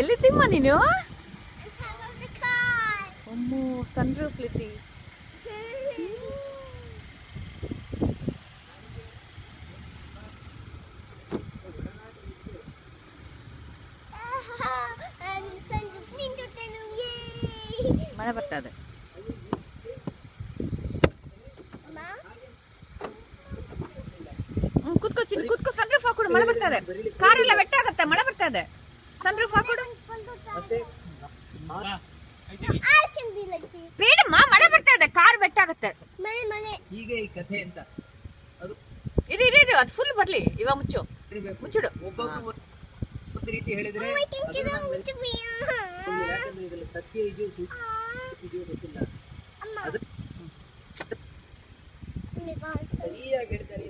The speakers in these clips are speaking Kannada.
ಎಲ್ಲಿದ್ದೀಮ್ಮ ನೀನು? ಅಮ್ಮೋ ಸನ್ ರೂಫ್ ಲಿತಿ. ಮಳೆ ಬರ್ತಾ ಇದೆ. ಕೂತ್ಕೋ ಚಿನ್ನು, ಕೂತ್ಕೋ. ಸನ್ ರೂಫ್ ಹಾಕೊಡು, ಮಳೆ ಬರ್ತಾ ಇದೆ. ಕಾರೆಲ್ಲ ವೆಟ್ ಆಗುತ್ತೆ, ಮಳೆ ಬರ್ತಾ ಇದೆ. ಸನ್ ರೂಫ್ ಹಾಕೊಡು. ಬೇಡಮ್ಮ, ಮಳೆ ಬರ್ತಾ ಇದೆ, ಕಾರ್ ವೆಟ್ ಆಗುತ್ತೆ. ಹೀಗೆ ಈ ಕಥೆ ಅಂತ ಅದು ಇರಿ ಇರಿ ಇರಿ, ಅದು ಫುಲ್ ಬರ್ಲಿ. ಇವಾಗ ಮುಚ್ಚು, ಮುಚ್ಚಿಡು. ಒಬ್ಬೊಬ್ರು ಒಂದು ರೀತಿ ಹೇಳಿದ್ರೆ ಇದರಲ್ಲಿ ಸತ್ಯ ಇದೆಯೋ ಇದೆಯೋ ಗೊತ್ತಿಲ್ಲ. ಅದು ಸರಿಯಾಗಿ ಹೇಳ್ತಾರೆ.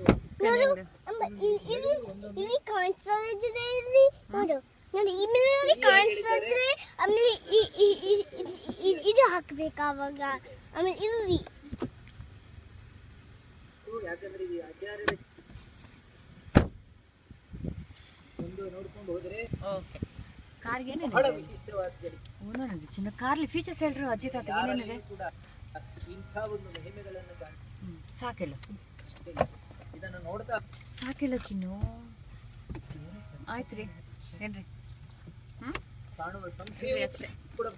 ಇದು ಹಾಕ್ಬೇಕು ಅವಾಗ. ಆಮೇಲೆ ಇಲ್ಲಿ ಯಾಕಂದ್ರೆ ಈ ಆಚಾರ್ಯರ ಒಂದು ನೋಡ್ಕೊಂಡು ಹೋದ್ರೆ ಓಕೆ. ಕಾರ್ಗೆ ಏನೇನು ಬಹಳ ವಿಶಿಷ್ಟವಾದ ಒಂದೊಂದು ಚಿನ್ನ ಕಾರ್ಲಿ ಫೀಚರ್ಸ್ ಹೇಳ್ರು ಅಜ್ಜಿ ತಾತ ಏನೇನಿದೆ ಕೂಡ ಇಂಥ ಒಂದು ಮಹಿಮೆಗಳನ್ನು ಸಾಕಿಲ್ಲ. ಇದನ್ನು ನೋಡ್ತಾ ಸಾಕಿಲ್ಲ ಚಿನ್ನು. ಆಯ್ತು ರೀ, ಏನ್ರಿ? ಕಾಣುವ ಸಂಶಯ ಅಷ್ಟೇ. ಕೂಡ